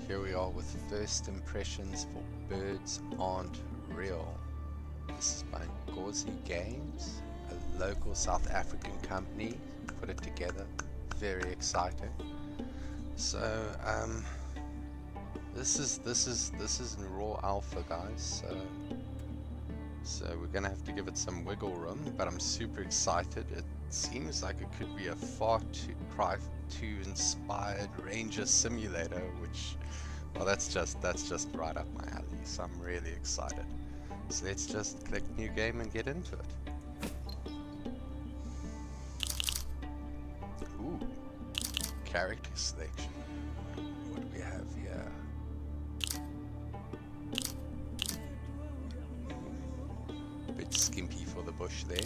Here we are with first impressions for Birds Aren't Real. This is by Ingozi Games, a local South African company. Put it together. Very exciting. So this is in raw alpha, guys. So we're gonna have to give it some wiggle room, but I'm super excited. It seems like it could be a far too inspired ranger simulator, which, well, that's just right up my alley. So I'm really excited. So let's just click new game and get into it. Ooh, character selection. What do we have here? Bit skimpy for the bush there.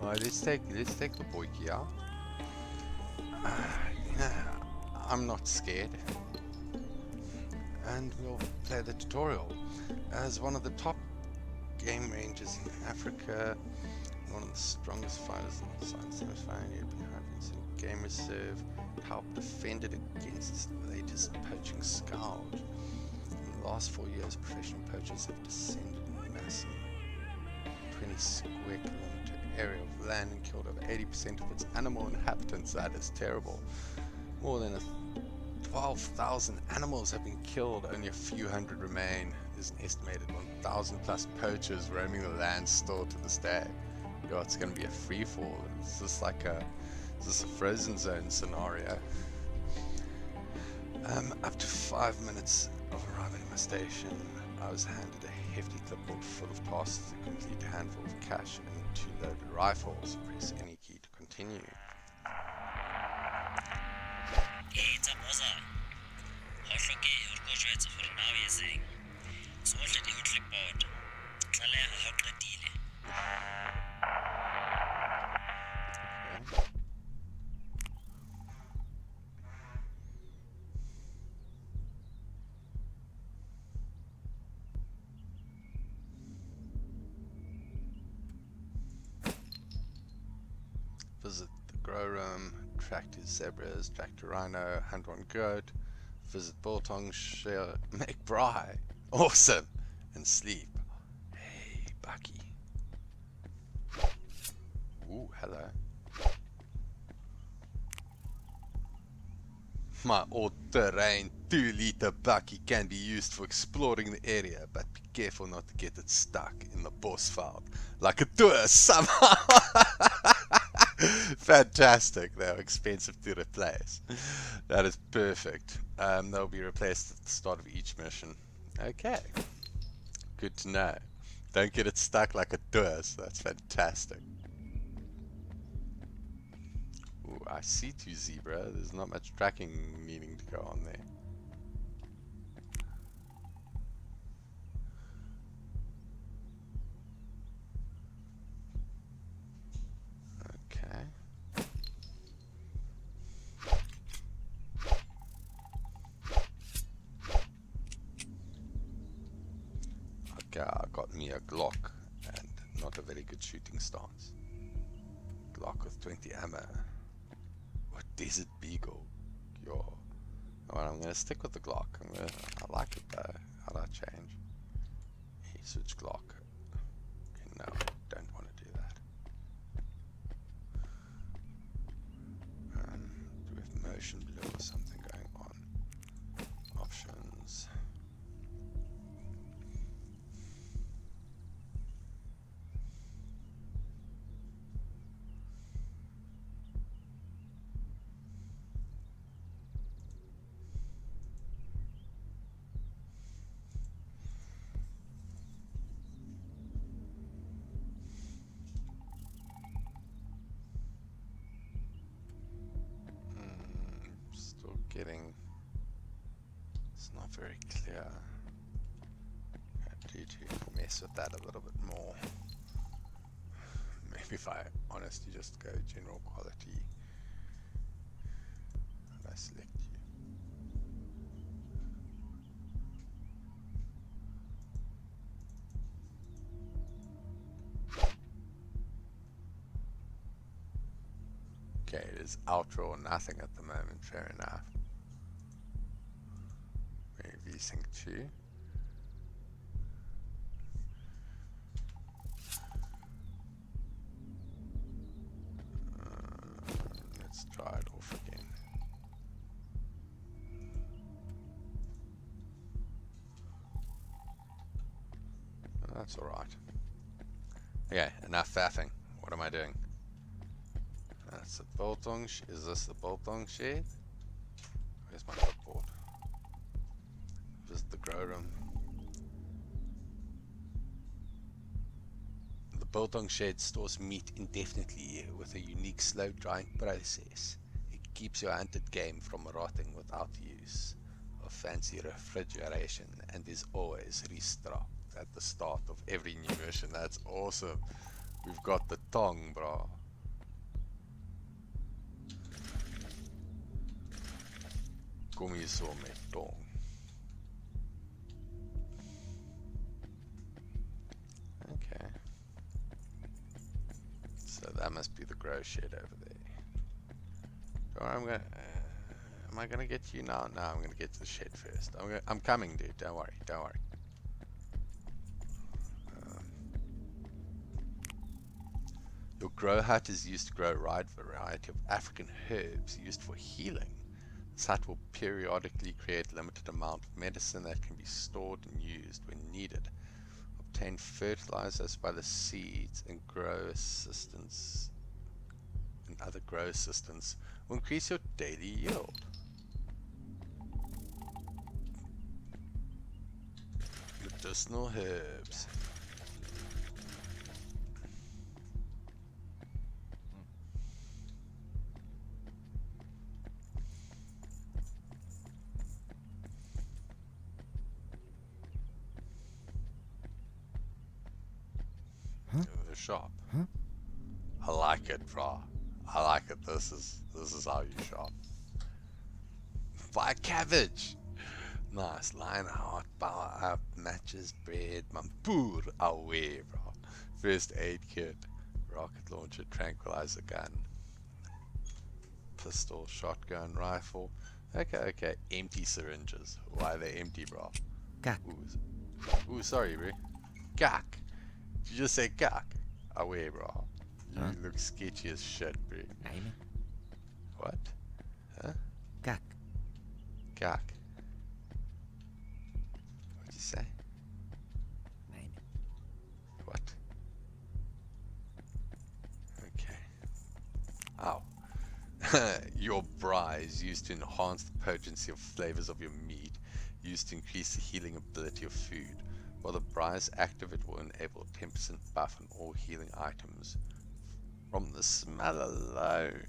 Alright, let's take the bakkie out. I'm not scared. And we'll play the tutorial. As one of the top game rangers in Africa, one of the strongest fighters in the semi-final, you've been having game reserve to help defend it against the latest poaching scourge. In the last 4 years, professional poachers have descended in massive 20 square kilometer area of land and killed over 80% of its animal inhabitants. That is terrible. More than 12,000 animals have been killed, only a few hundred remain. There's an estimated 1,000 plus poachers roaming the land still to this day. Yo, it's going to be a free fall. Is this a frozen zone scenario? Up to 5 minutes of arriving at my station, I was handed a hefty clipboard full of tasks to complete, a handful of cash and 2 loaded rifles. Press any key to continue. Visit the grow room, track to zebras, track to rhino, hunt one goat, visit biltong, share, make braai, awesome, and sleep. Hey, bakkie. Ooh, hello. My all-terrain 2-liter bakkie can be used for exploring the area, but be careful not to get it stuck in the bosveld like a tour somehow. Fantastic. They're expensive to replace. That is perfect. They'll be replaced at the start of each mission. Okay, good to know. Don't get it stuck like a tour, so that's fantastic. Ooh, I see 2 zebra. There's not much tracking needing to go on there. Okay. Okay, I got me a Glock and not a very good shooting stance. Glock with 20 ammo. What Desert Beagle? Yo. Alright, I'm gonna stick with the Glock. I like it though. How do I change? Switch Glock. Okay, no, I don't want to do that. Do we have motion blue or something going on? Options. Still getting, it's not very clear. I need to mess with that a little bit more. Maybe if I honestly just go general quality and I select you. Okay, it is outro or nothing at the moment, fair enough. precinct 2. Let's try it off again. That's alright. Okay, enough faffing. What am I doing? That's the biltong. Is this the biltong shed? Where's my clipboard? Visit the grow room. The biltong shed stores meat indefinitely with a unique slow drying process. It keeps your hunted game from rotting without use of fancy refrigeration and is always restocked at the start of every new mission. That's awesome. We've got the tong, bro. Kom hier so met tong. Okay. So that must be the grow shed over there. So am I gonna get to you now? No, I'm gonna get to the shed first. I'm coming, dude. Don't worry. Don't worry. Your grow hut is used to grow a wide variety of African herbs used for healing. This hut will periodically create a limited amount of medicine that can be stored and used when needed. Obtain fertilizers by the seeds and grow assistance and other grow assistance will increase your daily yield. Medicinal herbs. The shop. I like it, bro. I like it. This is how you shop. Buy cabbage. Nice. Line out, power up, matches, bread, mampoor away, bro. First aid kit, rocket launcher, tranquilizer gun, pistol, shotgun, rifle. Okay. Empty syringes. Why are they empty, bro? Kak. Ooh, sorry, bro. Kak. Did you just say kak? Away, bro. You look sketchy as shit, bro. Amen. What? Huh? Kak. Kak. What'd you say? Amen. What? Okay. Ow. Your braai is used to enhance the potency of flavors of your meat, used to increase the healing ability of food. While the braai is active, it will enable 10% buff on all healing items. From the smell alone.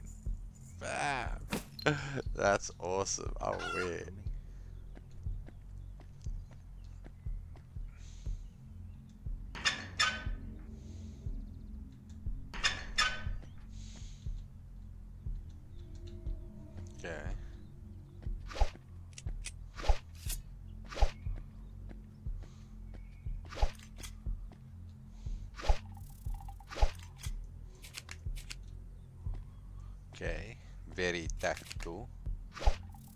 Bam! That's awesome. I'll wear. Okay. Okay. Very tactical.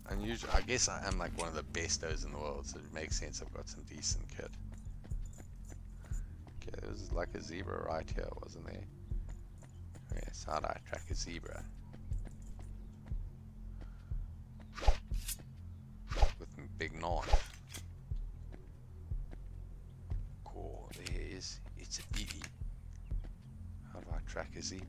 Unusual. I guess I am like one of the bestos in the world, so it makes sense I've got some decent kit. Okay, there was like a zebra right here, wasn't there? Okay, so how do I track a zebra? With a big knife. Cool, there is. It's a beauty. How do I track a zebra?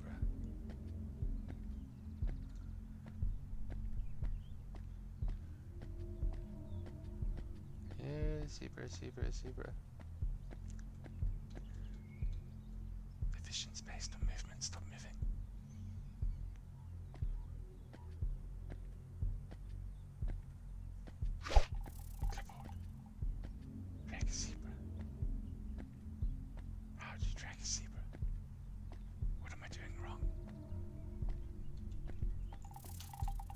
Yeah, zebra. Efficiency based on movement, stop moving. Clipboard. Track a zebra. How do you track a zebra? What am I doing wrong?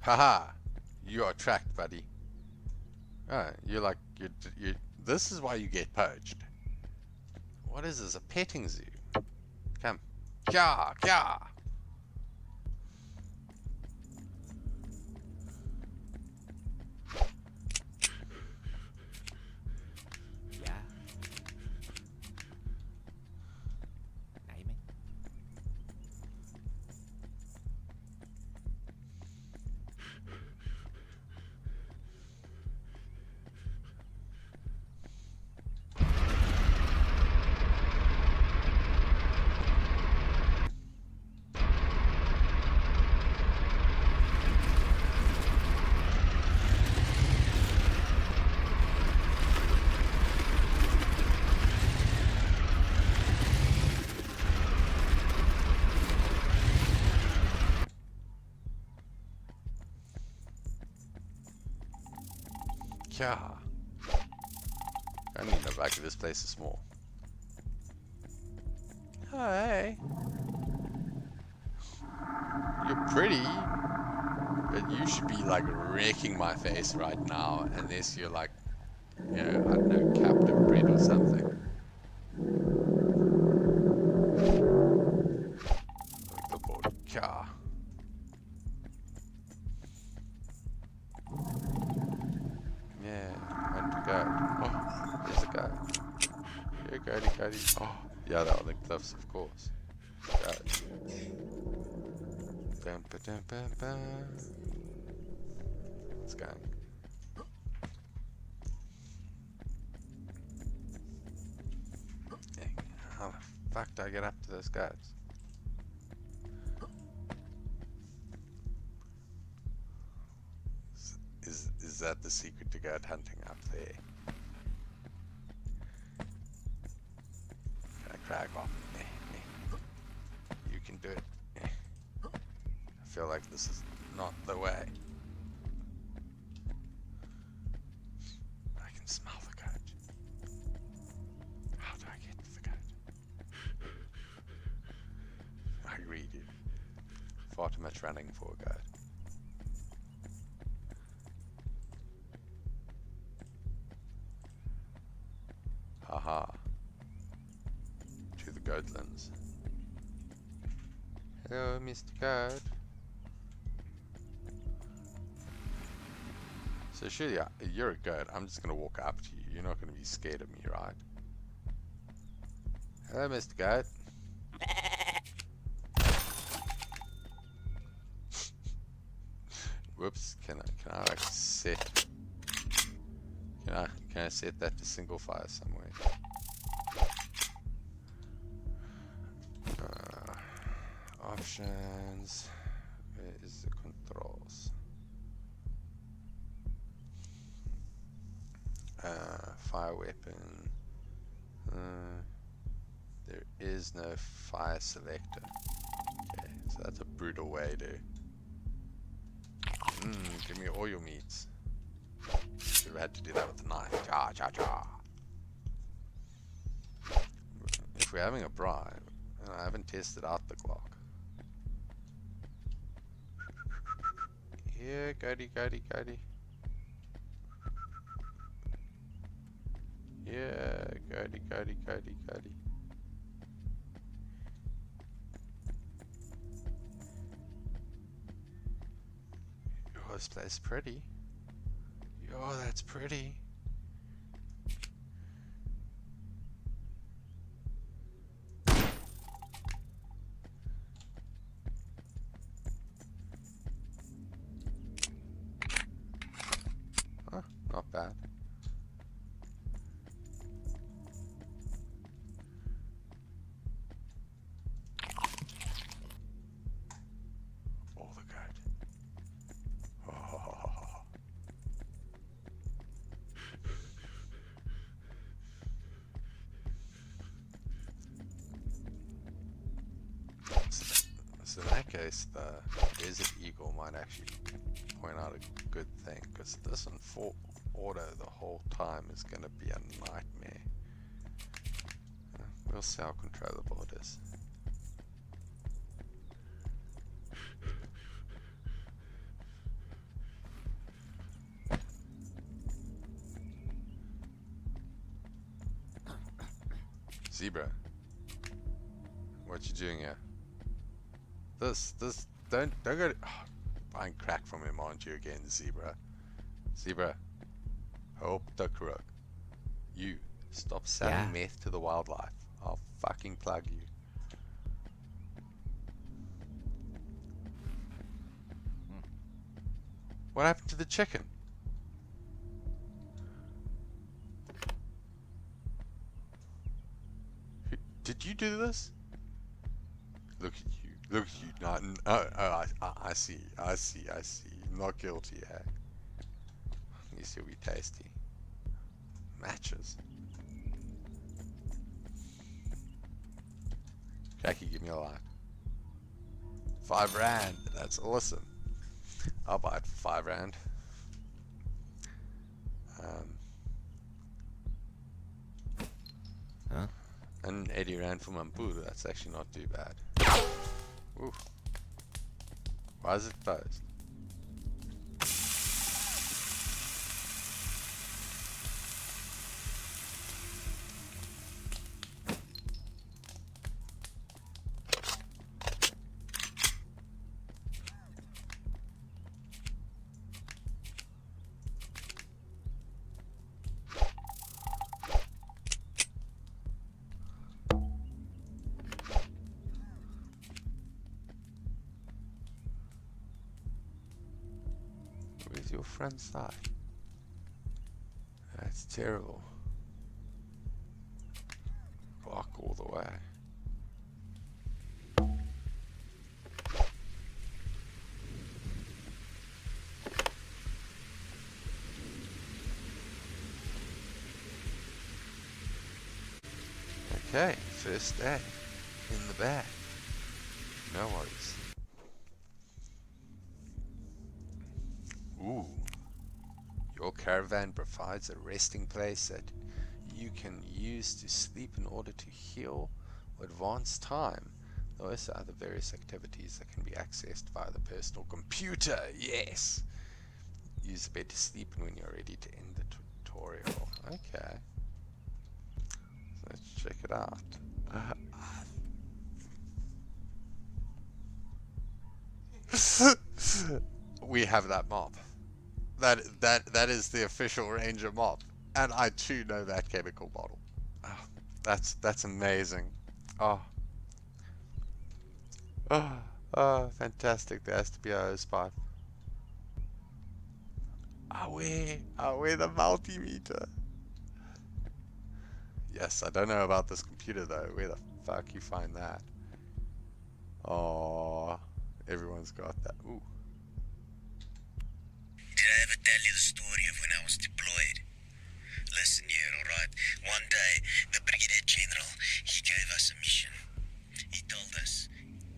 Haha! You are tracked, buddy. Oh, you're like, you. This is why you get poached. What is this? A petting zoo? Come. Kya. Yeah. I don't need no bakkie. This place is small. Hi. You're pretty, but you should be like wrecking my face right now, unless you're like, you know, I don't know, captive bred or something. Like the board car. Yeah, hunt a goat. Oh, there's a goat. Yeah, goaty. Oh, yeah, they are the cliffs, of course. Goat. Bam, ba, dam, bam, bam. It's going. Dang, how the fuck do I get up to those goats? Is that the secret to goat hunting up there? Can I crack off? You can do it. I feel like this is not the way. I can smell the goat. How do I get the goat? I agree, dude. Far too much running for a goat. Haha. To the goatlands. Hello, Mr. Goat. So surely you're a goat. I'm just gonna walk up to you. You're not gonna be scared of me, right? Hello, Mr. Goat. Whoops. Can I like set? Can I set that to single fire somewhere? Options. Where is the controls? Fire weapon. There is no fire selector. Okay, so that's a brutal way to. Give me all your meats. Should have had to do that with a knife. Cha cha cha. If we're having a braai, and I haven't tested out the Glock. Yeah, goaty. Yeah, goaty. Oh, this place is pretty. Oh, that's pretty. Huh, not bad. Oh, the goat. Oh. So in that case, the desert eagle might actually point out a good thing, because this in full auto the whole time is going to be a nightmare. We'll see how controllable it is. Zebra, what you doing here? Don't go. Buying crack from him, aren't you again, Zebra? Zebra, hope the crook. You stop selling meth to the wildlife. I'll fucking plug you. What happened to the chicken? Did you do this? Look at you. Look at you. No, I see. Not guilty, eh? At least you'll be tasty. Matches. Jackie, give me a like. 5 rand. That's awesome. I'll buy it for 5 rand. Huh? And 80 rand for Mampuru, that's actually not too bad. Ooh. Why is it closed? Where's your front side? That's terrible. Block all the way. Okay, first day in the bag. No worries. Ooh. Your caravan provides a resting place that you can use to sleep in order to heal or advance time. There are also other various activities that can be accessed via the personal computer. Yes! Use the bed to sleep in when you're ready to end the tutorial. Okay. Let's check it out. We have that mob. That is the official ranger mob, and I too know that chemical bottle. Oh, that's amazing. Oh, fantastic! There has to be a hose pipe. Away the multimeter. Yes, I don't know about this computer though. Where the fuck you find that? Oh, everyone's got that. Ooh. Did I ever tell you the story of when I was deployed? Listen here, alright? One day, the Brigadier General, he gave us a mission. He told us,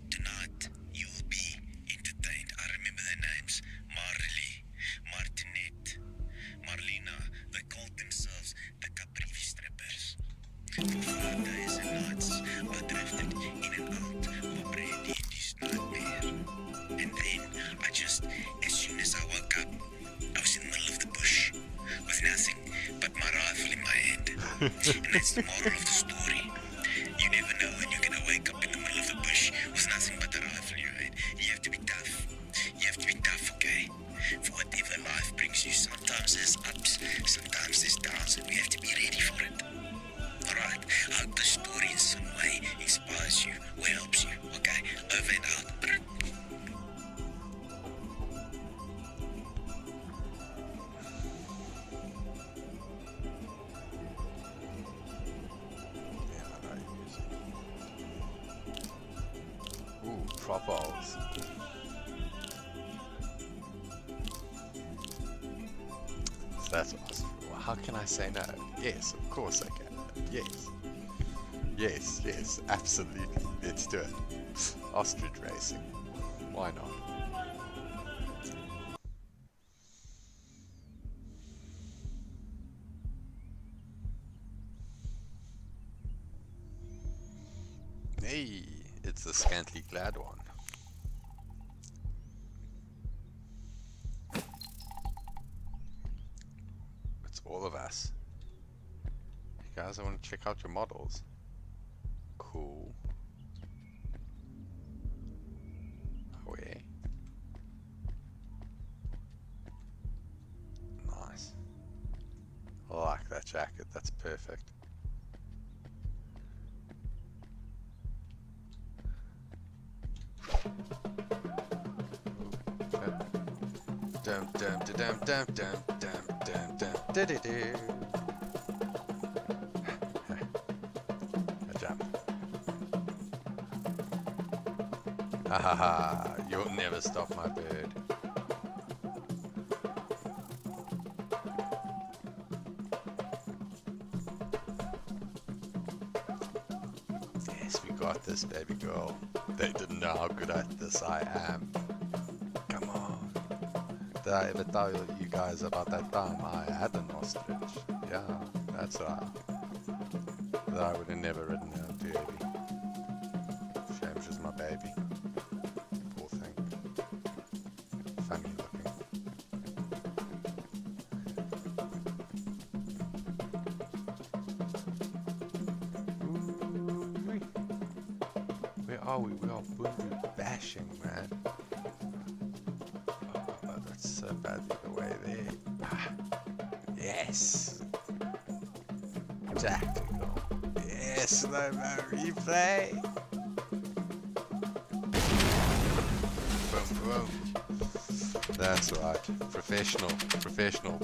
tonight, you will be entertained. I remember their names. Marley, Martinette, Marlena. They called themselves the Caprivi Strippers. For 5 days and nights, I drifted in and out of Brandy and his nightmare. And then, as soon as I woke up, I was in the middle of the bush with nothing but my rifle in my hand. And that's the moral of the story. You never know when you're gonna wake up in the middle of the bush with nothing but a rifle in your hand. You have to be tough. You have to be tough, okay? For whatever life brings you, sometimes there's ups, sometimes there's downs, and we have to be ready for it. Alright, I hope the story in some way inspires you or helps you, okay? Over and out. Ooh, prop balls. That's awesome. Well, how can I say no? Yes, of course I can. Yes. Yes, yes, absolutely. Let's do it. Ostrich racing. Why not? Hey, it's the scantily clad one. It's all of us. You guys, I want to check out your models. Cool. Away. Nice. I like that jacket, that's perfect. Dum dum dum dum dum dum dum dum da da da. Good job. Ha ha ha! You'll never stop my bird. Yes, we got this, baby girl. They didn't know how good at this I am. Come on. Did I ever tell you guys about that time I had an ostrich. Yeah, that's right. That I would have never ridden her to Evie. Shame she's my baby. Poor thing. Funny looking. Ooh-wee. Where are we? We are bundu bashing, man. Oh, that's so bad the other way there. Ah, yes! Tactical. Yes, slow-mo replay! Boom, boom. That's right. Professional, professional.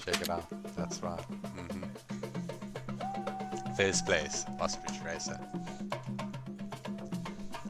Check it out. That's right. First place, ostrich racer.